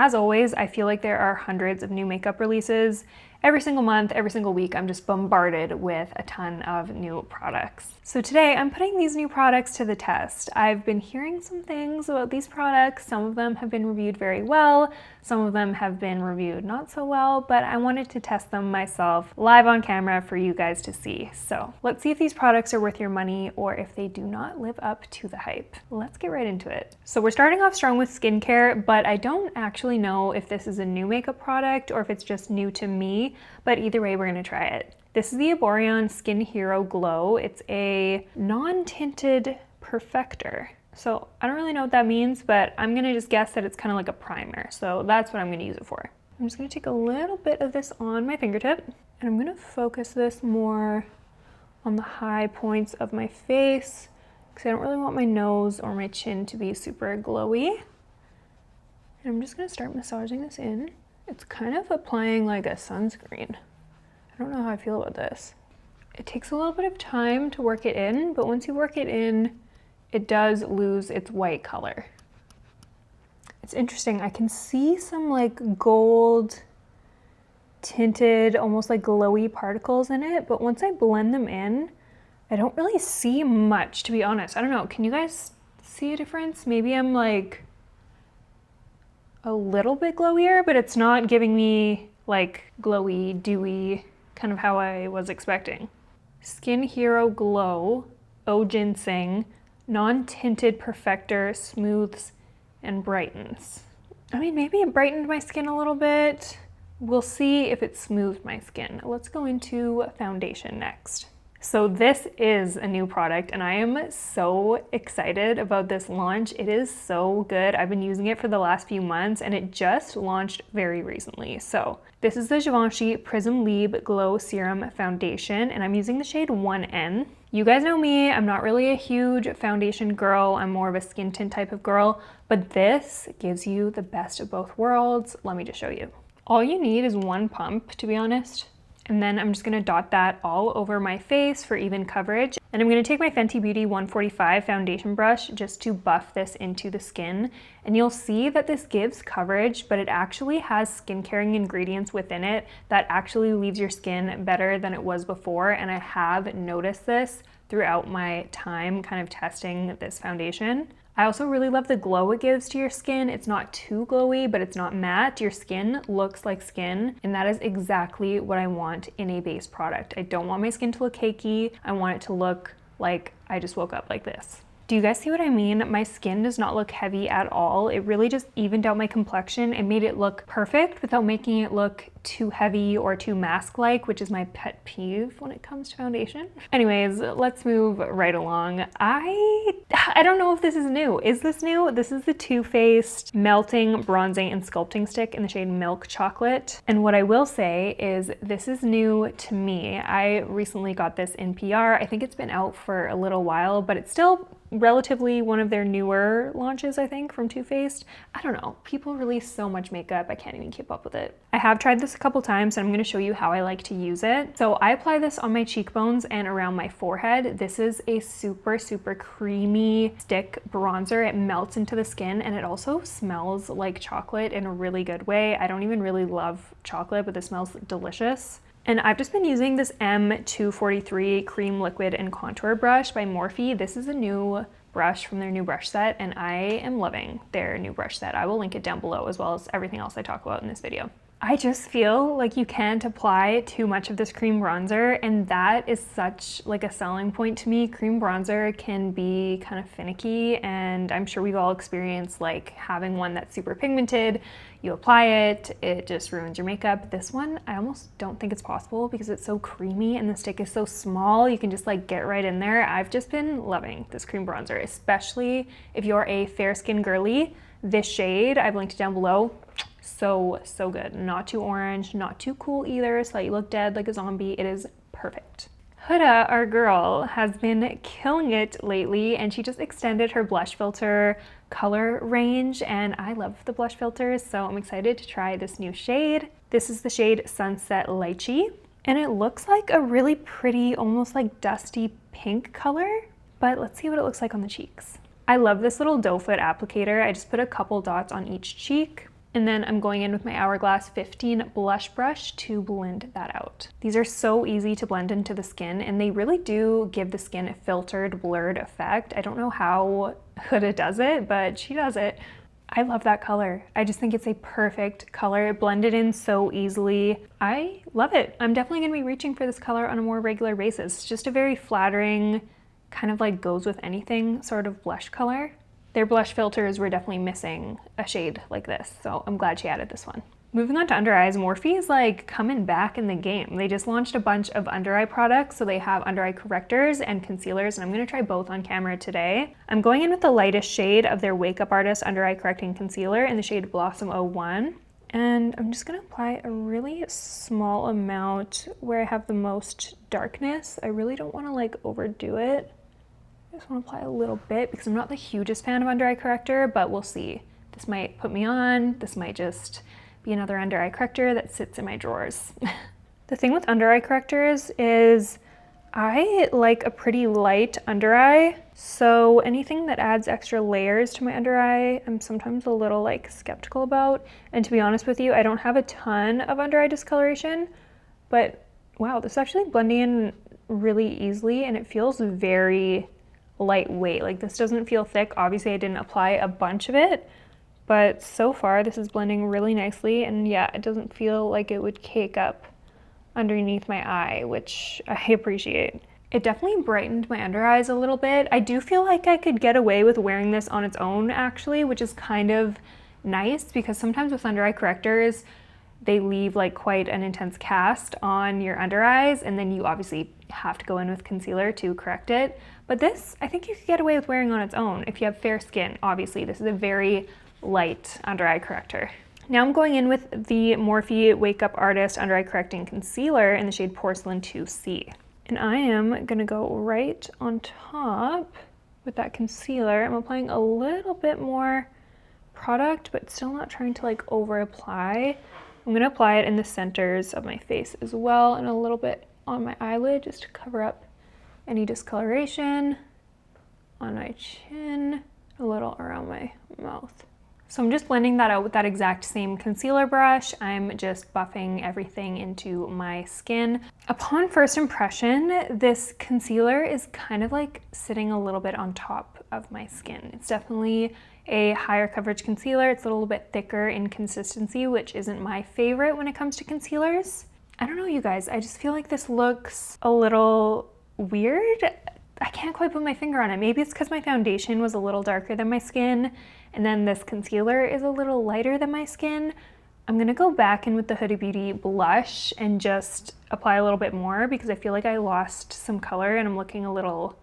As always, I feel like there are hundreds of new makeup releases. Every single month, every single week, I'm just bombarded with a ton of new products. So today I'm putting these new products to the test. I've been hearing some things about these products. Some of them have been reviewed very well. Some of them have been reviewed not so well, but I wanted to test them myself live on camera for you guys to see. So let's see if these products are worth your money or if they do not live up to the hype. Let's get right into it. So we're starting off strong with skincare, but I don't actually know if this is a new makeup product or if it's just new to me, but either way, we're gonna try it. This is the Boreon Skin Hero Glow. It's a non-tinted perfector. So I don't really know what that means, but I'm gonna just guess that it's kind of like a primer. So that's what I'm gonna use it for. I'm just gonna take a little bit of this on my fingertip, and I'm gonna focus this more on the high points of my face because I don't really want my nose or my chin to be super glowy. And I'm just gonna start massaging this in. It's kind of applying like a sunscreen. I don't know how I feel about this. It takes a little bit of time to work it in, but once you work it in, it does lose its white color. It's interesting. I can see some like gold tinted, almost like glowy particles in it, but once I blend them in, I don't really see much, to be honest. I don't know. Can you guys see a difference? Maybe I'm like a little bit glowier, but it's not giving me like glowy, dewy, kind of how I was expecting. Skin Hero Glow, O Ginseng, non-tinted perfector, smooths and brightens. I mean, maybe it brightened my skin a little bit. We'll see if it smoothed my skin. Let's go into foundation next. So this is a new product and I am so excited about this launch. It is so good. I've been using it for the last few months and it just launched very recently. So this is the Givenchy Prism Libre Glow Serum Foundation and I'm using the shade 1N. You guys know me, I'm not really a huge foundation girl. I'm more of a skin tint type of girl, but this gives you the best of both worlds. Let me just show you. All you need is one pump, to be honest. And then I'm just gonna dot that all over my face for even coverage. And I'm gonna take my Fenty Beauty 145 foundation brush just to buff this into the skin. And you'll see that this gives coverage, but it actually has skin caring ingredients within it that actually leaves your skin better than it was before. And I have noticed this throughout my time kind of testing this foundation. I also really love the glow it gives to your skin. It's not too glowy, but it's not matte. Your skin looks like skin, and that is exactly what I want in a base product. I don't want my skin to look cakey. I want it to look like I just woke up like this. Do you guys see what I mean? My skin does not look heavy at all. It really just evened out my complexion and made it look perfect without making it look too heavy or too mask-like, which is my pet peeve when it comes to foundation. Anyways, let's move right along. I don't know if this is new. Is this new? This is the Too Faced Melting, Bronzing, and Sculpting Stick in the shade Milk Chocolate. And what I will say is this is new to me. I recently got this in PR. I think it's been out for a little while, but it's still relatively one of their newer launches, I think, from Too Faced. I don't know. People release so much makeup, I can't even keep up with it. I have tried this a couple times and I'm going to show you how I like to use it. So I apply this on my cheekbones and around my forehead. This is a super, super creamy stick bronzer. It melts into the skin and it also smells like chocolate in a really good way. I don't even really love chocolate, but this smells delicious. And I've just been using this M243 Cream Liquid and Contour Brush by Morphe. This is a new brush from their new brush set, and I am loving their new brush set. I will link it down below as well as everything else I talk about in this video. I just feel like you can't apply too much of this cream bronzer, and that is such like a selling point to me. Cream bronzer can be kind of finicky, and I'm sure we've all experienced like having one that's super pigmented. You apply it, it just ruins your makeup. This one, I almost don't think it's possible because it's so creamy and the stick is so small. You can just like get right in there. I've just been loving this cream bronzer, especially if you're a fair skin girly. This shade, I've linked it down below. So good. Not too orange, not too cool either, so that you look dead like a zombie. It is perfect. Huda, our girl, has been killing it lately, and she just extended her blush filter color range, and I love the blush filters, so I'm excited to try this new shade. This is the shade Sunset Lychee, and it looks like a really pretty, almost like dusty pink color, but let's see what it looks like on the cheeks. I love this little doe foot applicator. I just put a couple dots on each cheek. And then I'm going in with my Hourglass 15 blush brush to blend that out. These are so easy to blend into the skin, and they really do give the skin a filtered, blurred effect. I don't know how Huda does it, but she does it. I love that color. I just think it's a perfect color. It blended in so easily. I love it. I'm definitely gonna be reaching for this color on a more regular basis. It's just a very flattering, kind of like goes with anything sort of blush color. Their blush filters were definitely missing a shade like this, so I'm glad she added this one. Moving on to under eyes, Morphe is like coming back in the game. They just launched a bunch of under eye products, so they have under eye correctors and concealers, and I'm gonna try both on camera today. I'm going in with the lightest shade of their Wake Up Artist Under Eye Correcting Concealer in the shade Blossom 01. And I'm just gonna apply a really small amount where I have the most darkness. I really don't wanna like overdo it. I just want to apply a little bit because I'm not the hugest fan of under eye corrector, but we'll see. This might put me on. This might just be another under eye corrector that sits in my drawers. The thing with under eye correctors is I like a pretty light under eye. So anything that adds extra layers to my under eye, I'm sometimes a little like skeptical about. And to be honest with you, I don't have a ton of under eye discoloration, but wow, this is actually blending in really easily and it feels very lightweight. Like this doesn't feel thick. Obviously I didn't apply a bunch of it, but so far this is blending really nicely, and yeah, it doesn't feel like it would cake up underneath my eye, which I appreciate. It definitely brightened my under eyes a little bit. I do feel like I could get away with wearing this on its own actually, which is kind of nice because sometimes with under eye correctors they leave like quite an intense cast on your under eyes, and then you obviously have to go in with concealer to correct it. But this, I think you could get away with wearing on its own if you have fair skin. Obviously, this is a very light under eye corrector. Now I'm going in with the Morphe Wake Up Artist Under Eye Correcting Concealer in the shade Porcelain 2C. And I am gonna go right on top with that concealer. I'm applying a little bit more product, but still not trying to like over apply. I'm gonna apply it in the centers of my face as well and a little bit on my eyelid just to cover up any discoloration on my chin, a little around my mouth. So I'm just blending that out with that exact same concealer brush. I'm just buffing everything into my skin. Upon first impression, this concealer is kind of like sitting a little bit on top of my skin. It's definitely a higher coverage concealer. It's a little bit thicker in consistency, which isn't my favorite when it comes to concealers. I don't know, you guys, I just feel like this looks a little weird. I can't quite put my finger on it. Maybe it's because my foundation was a little darker than my skin, and then this concealer is a little lighter than my skin. I'm gonna go back in with the Huda Beauty blush and just apply a little bit more because I feel like I lost some color and I'm looking a little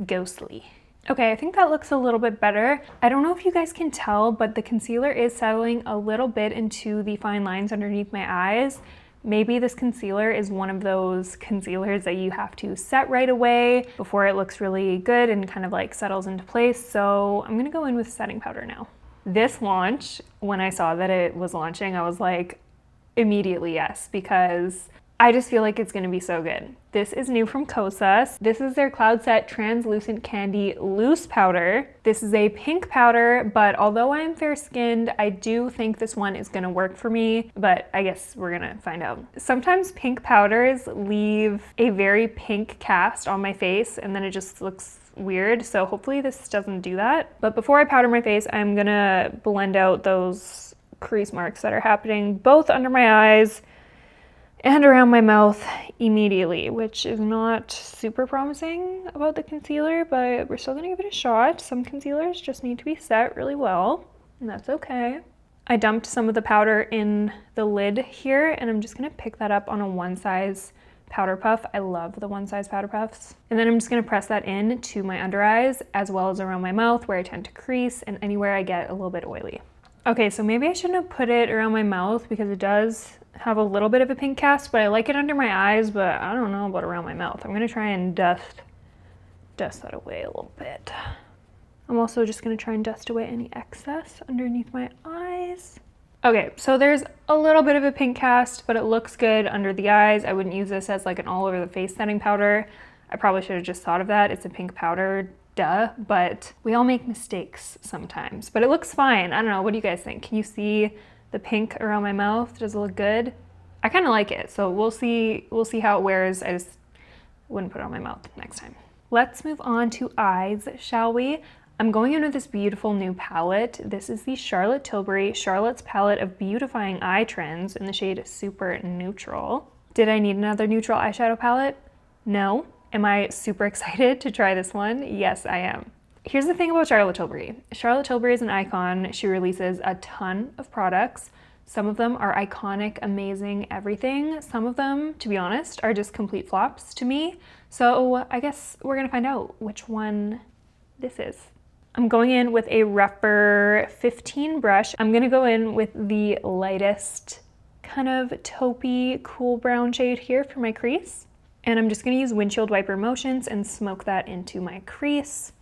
ghostly. Okay, I think that looks a little bit better. I don't know if you guys can tell, but the concealer is settling a little bit into the fine lines underneath my eyes. Maybe this concealer is one of those concealers that you have to set right away before it looks really good and kind of like settles into place. So I'm gonna go in with setting powder now. This launch, when I saw that it was launching, I was like, immediately yes, because I just feel like it's gonna be so good. This is new from Kosas. This is their Cloud Set Translucent Candy Loose Powder. This is a pink powder, but although I'm fair-skinned, I do think this one is gonna work for me, but I guess we're gonna find out. Sometimes pink powders leave a very pink cast on my face and then it just looks weird, so hopefully this doesn't do that. But before I powder my face, I'm gonna blend out those crease marks that are happening both under my eyes and around my mouth immediately, which is not super promising about the concealer, but we're still gonna give it a shot. Some concealers just need to be set really well, and that's okay. I dumped some of the powder in the lid here, and I'm just gonna pick that up on a one size powder puff. I love the one size powder puffs. And then I'm just gonna press that in to my under eyes, as well as around my mouth where I tend to crease and anywhere I get a little bit oily. Okay, so maybe I shouldn't have put it around my mouth because it does have a little bit of a pink cast, but I like it under my eyes, but I don't know about around my mouth. I'm gonna try and dust that away a little bit. I'm also just gonna try and dust away any excess underneath my eyes. Okay, so there's a little bit of a pink cast, but it looks good under the eyes. I wouldn't use this as like an all over the face setting powder. I probably should have just thought of that. It's a pink powder, duh, but we all make mistakes sometimes, but it looks fine. I don't know, what do you guys think? Can you see the The pink around my mouth, does it look good? I kind of like it, so we'll see how it wears. I just wouldn't put it on my mouth next time. Let's move on to eyes, shall we? I'm going in with this beautiful new palette. This is the Charlotte Tilbury Charlotte's Palette of Beautifying Eye Trends in the shade Super Neutral. Did I need another neutral eyeshadow palette? No. Am I super excited to try this one? Yes, I am. Here's the thing about Charlotte Tilbury. Charlotte Tilbury is an icon. She releases a ton of products. Some of them are iconic, amazing, everything. Some of them, to be honest, are just complete flops to me. So I guess we're gonna find out which one this is. I'm going in with a rougher 15 brush. I'm gonna go in with the lightest kind of taupey, cool brown shade here for my crease. And I'm just gonna use windshield wiper motions and smoke that into my crease.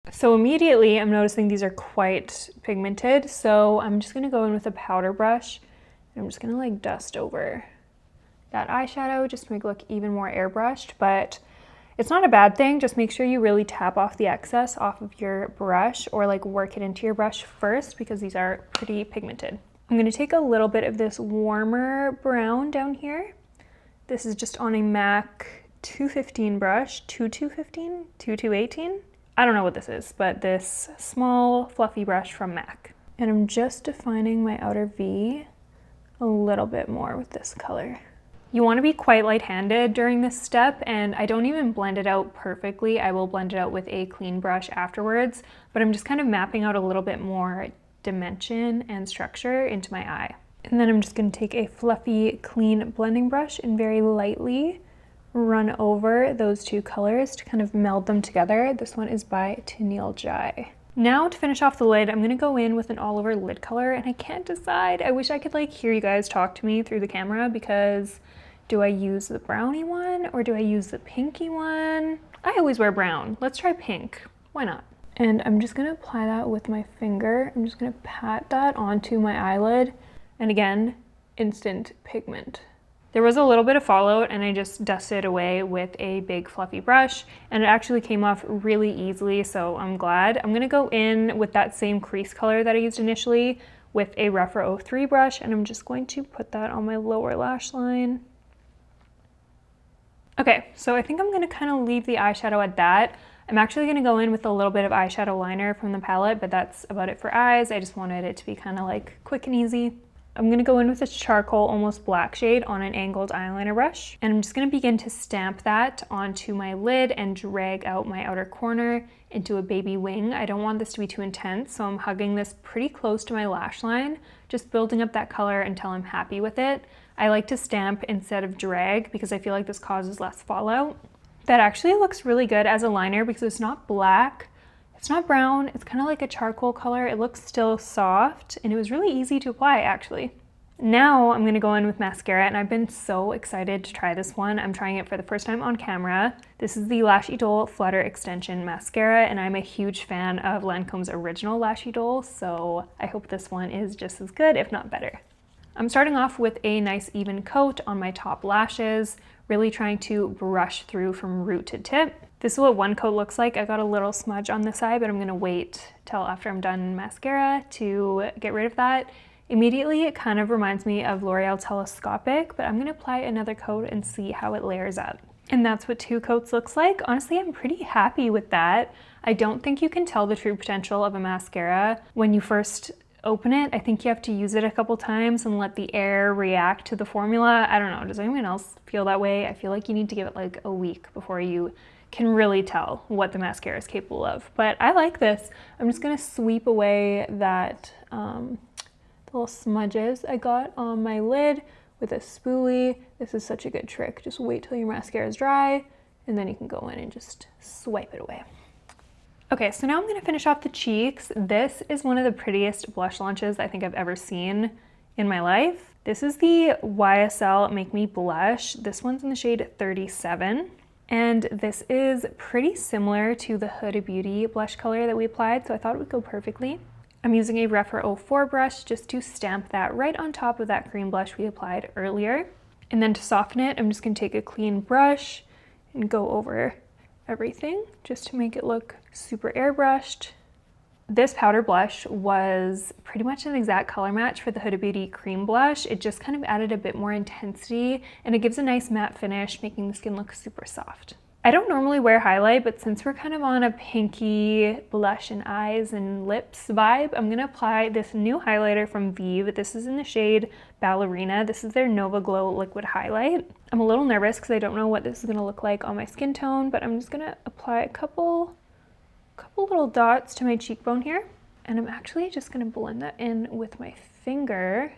So immediately I'm noticing these are quite pigmented, so I'm just gonna go in with a powder brush and I'm just gonna like dust over that eyeshadow just to make it look even more airbrushed, but it's not a bad thing. Just make sure you really tap off the excess off of your brush or like work it into your brush first because these are pretty pigmented. I'm gonna take a little bit of this warmer brown down here. This is just on a MAC 215 brush, 2215, 2218. I don't know what this is, but this small fluffy brush from MAC. And I'm just defining my outer V a little bit more with this color. You want to be quite light-handed during this step, and I don't even blend it out perfectly. I will blend it out with a clean brush afterwards, but I'm just kind of mapping out a little bit more dimension and structure into my eye. And then I'm just going to take a fluffy, clean blending brush and very lightly run over those two colors to kind of meld them together. This one is by Tennille Jai. Now to finish off the lid, I'm gonna go in with an all over lid color, and I can't decide. I wish I could like hear you guys talk to me through the camera, because do I use the brownie one or do I use the pinky one? I always wear brown. Let's try pink. Why not? And I'm just gonna apply that with my finger. I'm just gonna pat that onto my eyelid. And again, instant pigment. There was a little bit of fallout and I just dusted it away with a big fluffy brush, and it actually came off really easily, so I'm glad. I'm gonna go in with that same crease color that I used initially with a rougher 03 brush, and I'm just going to put that on my lower lash line. Okay, so I think I'm gonna kind of leave the eyeshadow at that. I'm actually gonna go in with a little bit of eyeshadow liner from the palette, but that's about it for eyes. I just wanted it to be kind of like quick and easy. I'm gonna go in with this charcoal, almost black shade on an angled eyeliner brush. And I'm just gonna begin to stamp that onto my lid and drag out my outer corner into a baby wing. I don't want this to be too intense, so I'm hugging this pretty close to my lash line, just building up that color until I'm happy with it. I like to stamp instead of drag because I feel like this causes less fallout. That actually looks really good as a liner because it's not black. It's not brown, it's kind of like a charcoal color. It looks still soft, and it was really easy to apply actually. Now I'm gonna go in with mascara, and I've been so excited to try this one. I'm trying it for the first time on camera. This is the Lash Idol Flutter Extension Mascara, and I'm a huge fan of Lancome's original Lash Idol, so I hope this one is just as good, if not better. I'm starting off with a nice even coat on my top lashes, really trying to brush through from root to tip. This is what one coat looks like. I got a little smudge on the side, but I'm gonna wait till after I'm done mascara to get rid of that. Immediately, it kind of reminds me of L'Oreal Telescopic, but I'm gonna apply another coat and see how it layers up. And that's what 2 coats looks like. Honestly, I'm pretty happy with that. I don't think you can tell the true potential of a mascara when you first open it. I think you have to use it a couple times and let the air react to the formula. I don't know, does anyone else feel that way? I feel like you need to give it like a week before you can really tell what the mascara is capable of. But I like this. I'm just gonna sweep away that little smudges I got on my lid with a spoolie. This is such a good trick. Just wait till your mascara is dry, and then you can go in and just swipe it away. Okay, so now I'm gonna finish off the cheeks. This is one of the prettiest blush launches I think I've ever seen in my life. This is the YSL Make Me Blush. This one's in the shade 37. And this is pretty similar to the Huda Beauty blush color that we applied, so I thought it would go perfectly. I'm using a rougher 04 brush just to stamp that right on top of that cream blush we applied earlier. And then to soften it, I'm just gonna take a clean brush and go over everything just to make it look super airbrushed. This powder blush was pretty much an exact color match for the Huda Beauty cream blush. It just kind of added a bit more intensity and it gives a nice matte finish, making the skin look super soft. I don't normally wear highlight, but since we're kind of on a pinky blush and eyes and lips vibe, I'm gonna apply this new highlighter from Vive. This is in the shade Ballerina. This is their Nova Glow liquid highlight. I'm a little nervous because I don't know what this is gonna look like on my skin tone, but I'm just gonna apply a couple little dots to my cheekbone here. And I'm actually just gonna blend that in with my finger.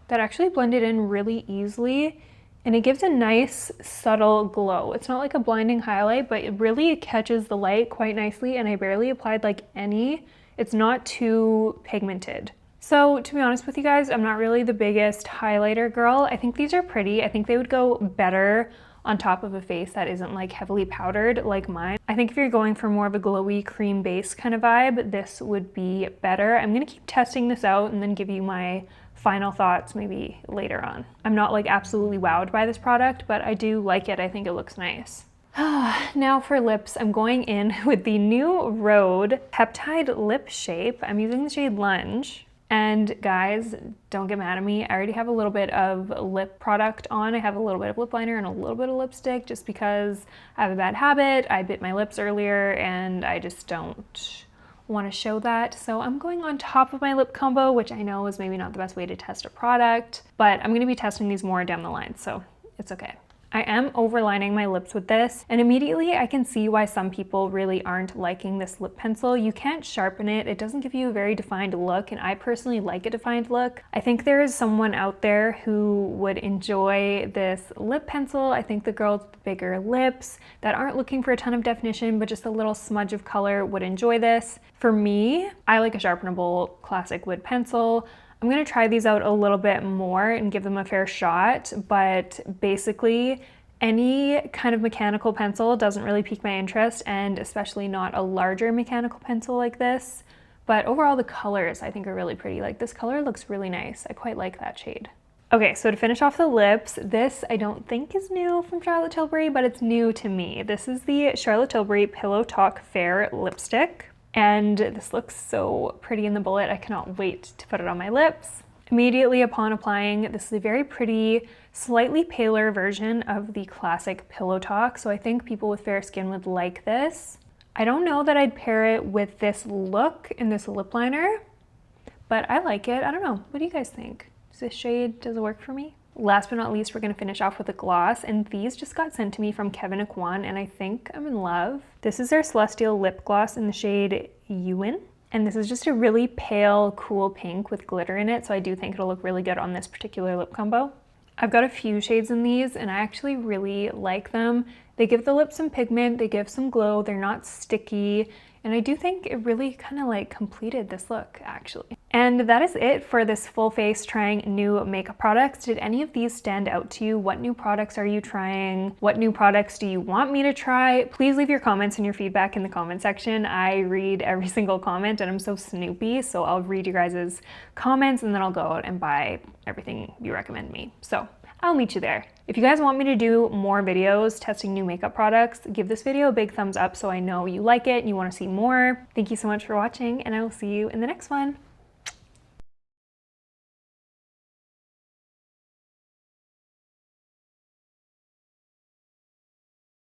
That actually blended in really easily and it gives a nice subtle glow. It's not like a blinding highlight, but it really catches the light quite nicely and I barely applied like any. It's not too pigmented. So to be honest with you guys, I'm not really the biggest highlighter girl. I think these are pretty. I think they would go better on top of a face that isn't like heavily powdered like mine. I think if you're going for more of a glowy cream base kind of vibe, this would be better. I'm gonna keep testing this out and then give you my final thoughts maybe later on. I'm not like absolutely wowed by this product, but I do like it. I think it looks nice. Now for lips, I'm going in with the new Rhode Peptide Lip Shape. I'm using the shade Lunge. And guys, don't get mad at me. I already have a little bit of lip product on. I have a little bit of lip liner and a little bit of lipstick just because I have a bad habit. I bit my lips earlier and I just don't want to show that. So I'm going on top of my lip combo, which I know is maybe not the best way to test a product, but I'm going to be testing these more down the line, so it's okay. I am overlining my lips with this, and immediately I can see why some people really aren't liking this lip pencil. You can't sharpen it. It doesn't give you a very defined look, and I personally like a defined look. I think there is someone out there who would enjoy this lip pencil. I think the girls with bigger lips that aren't looking for a ton of definition, but just a little smudge of color would enjoy this. For me, I like a sharpenable classic wood pencil. I'm gonna try these out a little bit more and give them a fair shot, but basically any kind of mechanical pencil doesn't really pique my interest, and especially not a larger mechanical pencil like this. But overall the colors I think are really pretty. Like this color looks really nice. I quite like that shade. Okay, so to finish off the lips, this I don't think is new from Charlotte Tilbury, but it's new to me. This is the Charlotte Tilbury Pillow Talk Fair lipstick. And this looks so pretty in the bullet. I cannot wait to put it on my lips. Immediately upon applying, this is a very pretty, slightly paler version of the classic Pillow Talk. So I think people with fair skin would like this. I don't know that I'd pair it with this look and this lip liner, but I like it. I don't know. What do you guys think? Does this shade, does it work for me? Last but not least, we're gonna finish off with a gloss, and these just got sent to me from Kevin Aquan, and I think I'm in love. This is their Celestial Lip Gloss in the shade Ewan, and this is just a really pale, cool pink with glitter in it, so I do think it'll look really good on this particular lip combo. I've got a few shades in these, and I actually really like them. They give the lips some pigment, they give some glow, they're not sticky, and I do think it really kind of like completed this look actually. And that is it for this full face trying new makeup products. Did any of these stand out to you? What new products are you trying? What new products do you want me to try? Please leave your comments and your feedback in the comment section. I read every single comment and I'm so snoopy, so I'll read you guys' comments and then I'll go out and buy everything you recommend me. So I'll meet you there. If you guys want me to do more videos testing new makeup products, give this video a big thumbs up so I know you like it and you want to see more. Thank you so much for watching, and I will see you in the next one.